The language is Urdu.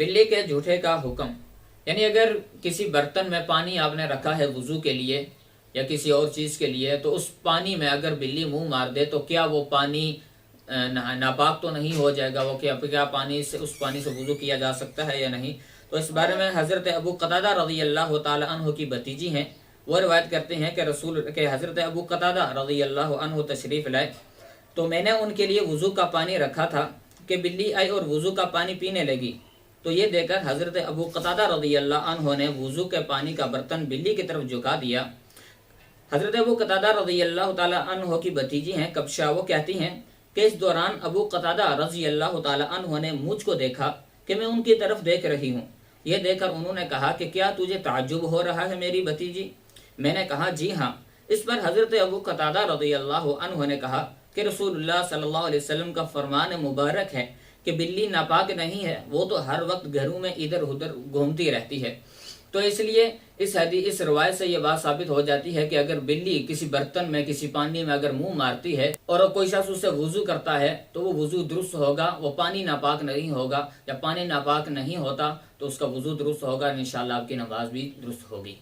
بلی کے جھوٹے کا حکم، یعنی اگر کسی برتن میں پانی آپ نے رکھا ہے وضو کے لیے یا کسی اور چیز کے لیے، تو اس پانی میں اگر بلی منہ مار دے تو کیا وہ پانی ناپاک تو نہیں ہو جائے گا؟ وہ کیا پانی سے اس پانی سے وضو کیا جا سکتا ہے یا نہیں؟ تو اس بارے میں حضرت ابو قتادہ رضی اللہ تعالی عنہ کی بھتیجی ہیں، وہ روایت کرتے ہیں کہ حضرت ابو قتادہ رضی اللہ عنہ تشریف لائے تو میں نے ان کے لیے وضو کا پانی رکھا تھا کہ بلی آئی اور وضو کا پانی پینے لگی، تو یہ دیکھ کر حضرت ابو قتادہ رضی اللہ عنہ نے وضو کے پانی کا برتن بلی کی طرف جھکا دیا۔ حضرت ابو قتادہ رضی اللہ تعالی عنہ کی بھتیجی ہیں کبشہ، وہ کہتی ہیں کہ اس دوران ابو قتادہ رضی اللہ تعالی عنہ نے مجھ کو دیکھا کہ میں ان کی طرف دیکھ رہی ہوں۔ یہ دیکھ کر انہوں نے کہا کہ کیا تجھے تعجب ہو رہا ہے میری بھتیجی؟ میں نے کہا جی ہاں۔ اس پر حضرت ابو قتادہ رضی اللہ عنہ نے کہا کہ رسول اللہ صلی اللہ علیہ وسلم کا فرمان مبارک ہے کہ بلی ناپاک نہیں ہے، وہ تو ہر وقت گھروں میں ادھر ادھر گھومتی رہتی ہے۔ تو اس لیے اس روایت سے یہ بات ثابت ہو جاتی ہے کہ اگر بلی کسی برتن میں کسی پانی میں اگر منہ مارتی ہے اور کوئی شخص اس سے وضو کرتا ہے تو وہ وضو درست ہوگا، وہ پانی ناپاک نہیں ہوگا۔ جب پانی ناپاک نہیں ہوتا تو اس کا وضو درست ہوگا، انشاءاللہ آپ کی نماز بھی درست ہوگی۔